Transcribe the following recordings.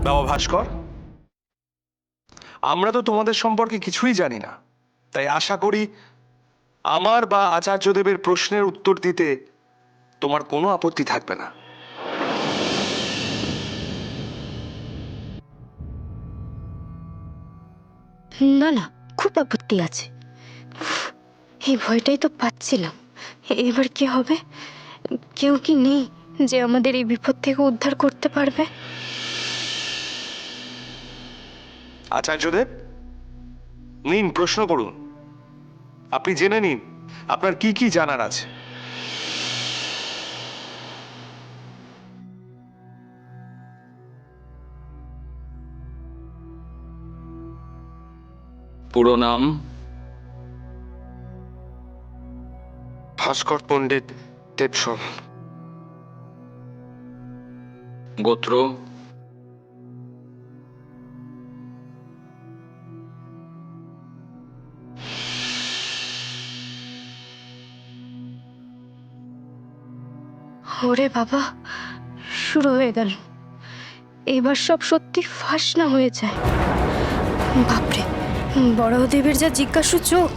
বাবা ভাস্কর, আমরা তো তোমাদের সম্পর্কে কিছুই জানি না, তাই আশা করি আমার বা আচার্যদেবের প্রশ্নের উত্তর দিতে তোমার কোনো আপত্তি থাকবে না। না না, খুব আপত্তি আছে। এই ভয়টাই তো পাচ্ছিলাম। এবার কি হবে? কেউ কি নেই যে আমাদের এই বিপদ থেকে উদ্ধার করতে পারবে? আচার্যদেব, নিন প্রশ্ন করুন। আপনি জেনে নিন আপনার কি কি জানার আছে। পুরো নাম? ভাস্কর পণ্ডিত দেবসম। গোত্র? ওরে বাবা, শুরু হয়ে গেল। এবার সব সত্যি ফাঁস না হয়ে যায়। বাপরে, বড়দেবের যা জিজ্ঞাসু চোখ,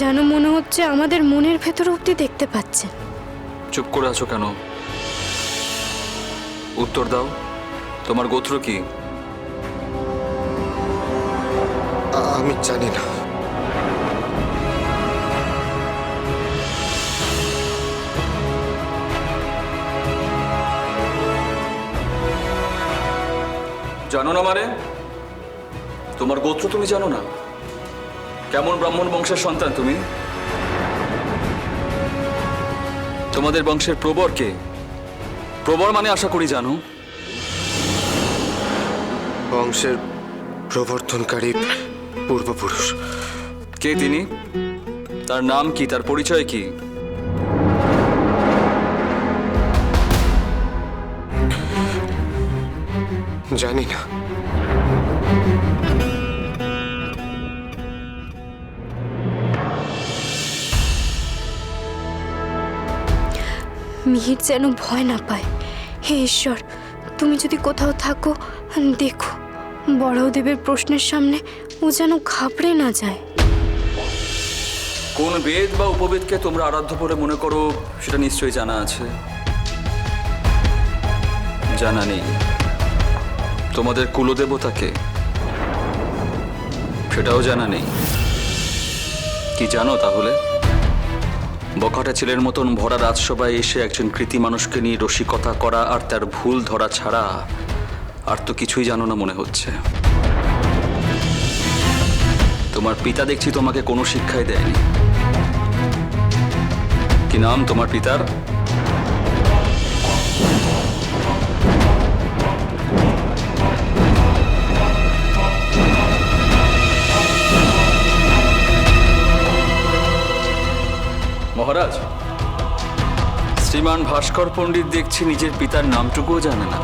যেন মনে হচ্ছে আমাদের মনের ভেতর অব্দি দেখতে পাচ্ছে। চুপ করে আছো কেন? উত্তর দাও, তোমার গোত্র কি? আমি জানি না। জানো না মানে? তোমার গোত্র তুমি জানো না? কেমন ব্রাহ্মণ বংশের সন্তান তুমি? তোমাদের বংশের প্রবর কে? প্রবর মানে আশা করি জানো। বংশের প্রবর্তনকারী পূর্বপুরুষ। কে তিনি? তার নাম কি? তার পরিচয় কি? জানি না। মিহির যেন ভয় না পায়। হে ঈশ্বর, তুমি যদি কোথাও থাকো, দেখো বড়দেবের প্রশ্নের সামনে ও যেন ঘাবড়ে না যায়। কোন বেদ বা উপবেদকে তোমরা আরাধ্য বলে মনে করো সেটা নিশ্চয়ই জানা আছে। জানা নেই তোমাদের কুলদেবতাকে, সেটাও জানা নেই। কি জানো তাহলে? বখাটে ছেলের মতন ভরা রাজসভায় এসে একজন কৃতি মানুষকে নিয়ে রসিকতা করা আর তার ভুল ধরা ছাড়া আর তো কিছুই জানো না মনে হচ্ছে। তোমার পিতা দেখছি তোমাকে কোনো শিক্ষাই দেয়নি। কি নাম তোমার পিতার? মহারাজ, শ্রীমান ভাস্কর পণ্ডিত দেখছি নিজের পিতার নামটুকুও জানে না।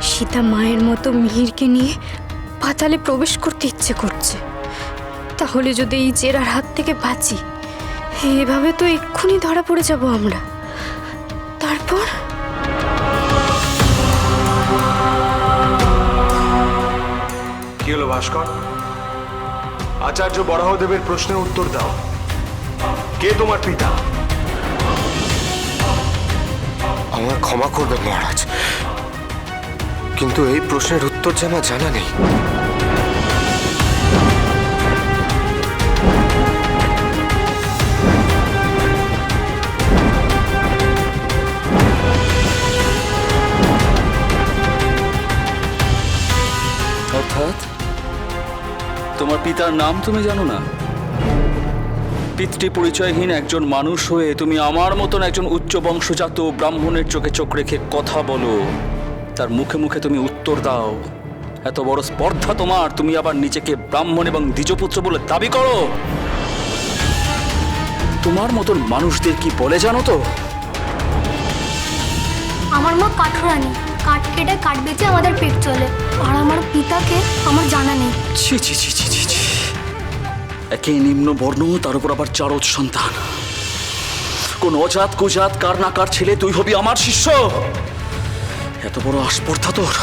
সীতা মায়ের মতো মিহিরকে নিয়ে পাতালে প্রবেশ করতে ইচ্ছে করছে। তাহলে যদি এই জেরার হাত থেকে বাঁচি, এভাবে তো এক্ষুনি ধরা পড়ে যাব আমরা। তারপর কি হলো ভাস্কর? আচার্য বরাহদেবের প্রশ্নের উত্তর দাও। কে তোমার পিতা? আমার ক্ষমা করবেন মহারাজ, কিন্তু এই প্রশ্নের উত্তর যে আমার জানা নেই। অর্থাৎ তোমার পিতার নাম তুমি জানো না? পিতৃ পরিচয়হীন একজন মানুষ হয়ে তুমি আমার মতন একজন উচ্চ বংশজাত ব্রাহ্মণের চোখে চোখ রেখে কথা বলো, তার মুখে মুখে তুমি উত্তর দাও। এত বড় স্পর্ধা তোমার, তুমি আবার নিজেকে ব্রাহ্মণ এবং দ্বিজপুত্র বলে দাবি করো। তোমার মতন মানুষদের কি বলে জানো তো? আমার মা কাঠুরানি, কাঠ কেটে কাঠ বেচে আমাদের পেট চলে। আর আমার পিতা ছি ছি ছি ছি ছি ছি। একে নিম্ন বর্ণ, তার উপর আবার চারদ সন্তান। কোন অজাত কুজাত কার না কার ছেলে তুই হবি আমার শিষ্য? এত বড় আস্পর্ধা তোর?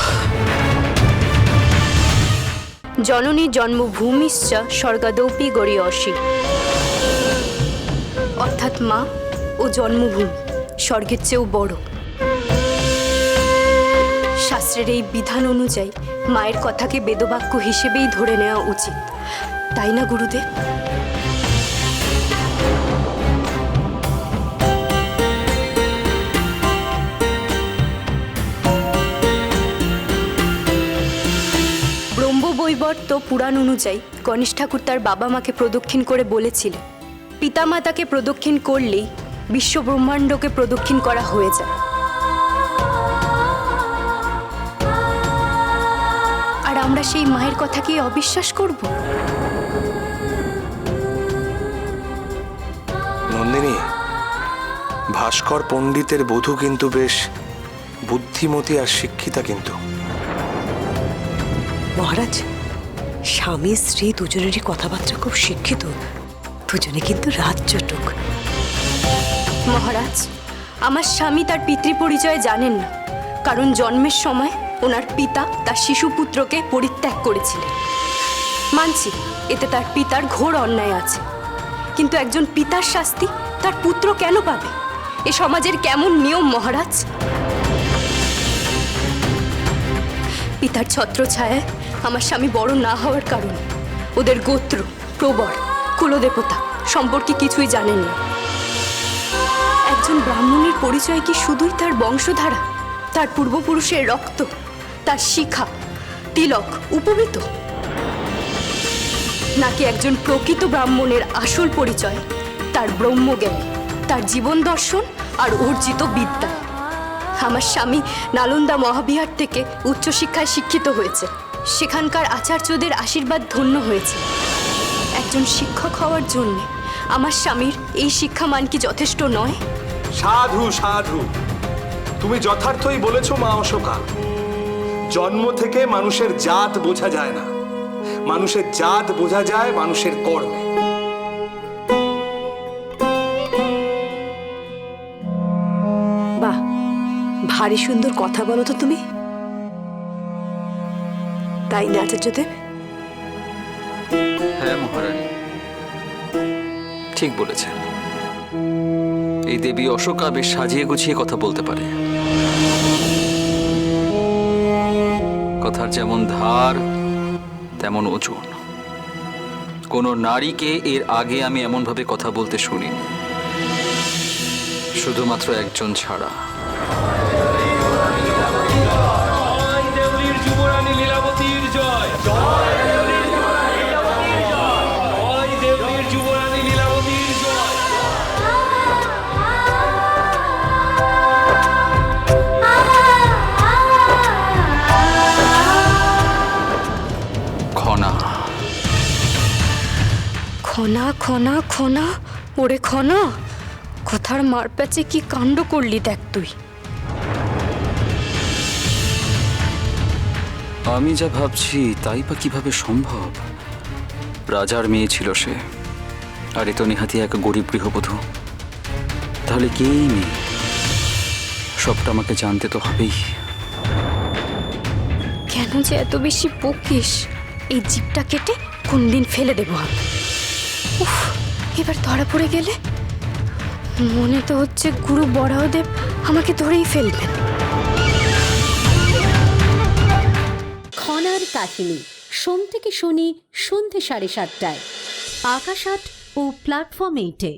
জননী জন্মভূমিশ্চ স্বর্গাদৌপি গরীয়সী, অর্থাৎ মা ও জন্মভূমি স্বর্গের চেয়েও বড়। শাস্ত্রের এই বিধান অনুযায়ী মায়ের কথাকে বেদবাক্য হিসেবেই ধরে নেওয়া উচিত, তাই না গুরুদেব? ব্রহ্মবৈবর্ত পুরাণ অনুযায়ী গণেশ ঠাকুর তার বাবা মাকে প্রদক্ষিণ করে বলেছিলেন, পিতামাতাকে প্রদক্ষিণ করলেই বিশ্ব ব্রহ্মাণ্ডকে প্রদক্ষিণ করা হয়ে যায়। আর আমরা সেই মায়ের কথাকে অবিশ্বাস করব? নন্দিনী, ভাস্কর পণ্ডিতের বধূ কিন্তু বেশ বুদ্ধিমতী আর শিক্ষিতা কিন্তু। মহারাজ, স্বামী স্ত্রী দুজনেরই কথাবার্তা খুব শিক্ষিত, দুজনে কিন্তু রাজচটুক। মহারাজ, আমার স্বামী তার পিতৃপরিচয় জানেন না, কারণ জন্মের সময় ওনার পিতা তার শিশুপুত্রকে পরিত্যাগ করেছিলেন। মানছি এতে তার পিতার ঘোর অন্যায় আছে, কিন্তু একজন পিতার শাস্তি তার পুত্র কেন পাবে? এ সমাজের কেমন নিয়ম মহারাজ? পিতার ছত্রছায়ায় আমার স্বামী বড় না হওয়ার কারণে ওদের গোত্র, প্রবর, কুলদেবতা সম্পর্কে কিছুই জানেন না। একজন ব্রাহ্মণের পরিচয় কি শুধুই তার বংশধারা, তার পূর্বপুরুষের রক্ত, তার শিখা, তিলক, উপবৃত? নাকি একজন প্রকৃত ব্রাহ্মণের আসল পরিচয় তার ব্রহ্মজ্ঞান, তার জীবন দর্শন আর অর্জিত বিদ্যা? আমার স্বামী নালন্দা মহাবিহার থেকে উচ্চশিক্ষায় শিক্ষিত হয়েছে, সেখানকার আচার্যদের আশীর্বাদ ধন্য হয়েছে। একজন শিক্ষক হওয়ার জন্য আমার স্বামীর এই শিক্ষামান কি যথেষ্ট নয়? সাধু সাধু, তুমি যথার্থই বলেছ মা অশোকা। জন্ম থেকে মানুষের জাত বোঝা যায় না, মানুষের জাত বোঝা যায় মানুষের কর্মে। বাহ, ভারী সুন্দর কথা বলো তো তুমি, তাই না আচার্যদেব? হ্যাঁ মহারানী, ঠিক বলেছেন। এই দেবী অশোকা বেশ সাজিয়ে গুছিয়ে কথা বলতে পারে। কথার যেমন ধার তেমন ওজন। কোনো নারীকে এর আগে আমি এমনভাবে কথা বলতে শুনিনি, শুধুমাত্র একজন ছাড়া। যুবরানী লীলাবতীর জয়, জয় দেবলীর যুবরানী লীলাবতীর জয়। খনা খনা খনা খনা, ওরে খনা, কথার মারপ্যাচে কি কাণ্ড করলি দেখ তুই। আমি যা ভাবছি তাই বা কিভাবে সম্ভব? রাজার মেয়ে ছিল সে, আর এ তো নেহাতি এক গরিব গৃহবধূ। তাহলে কে এই মেয়ে? সবটা আমাকে জানতে তো হবেই। কেন যে এত বেশি বকিস? এই জিভটা কেটে কোন দিন ফেলে দেবো আমি। উফ, এবার ধরা পড়ে গেলে মনে তো হচ্ছে গুরু বরাহদেব আমাকে ধরেই ফেলবেন। খনার কাহিনী সোম থেকে শনি সন্ধে 7:30টায় আকাশ 8 ও প্ল্যাটফর্ম 8-এ।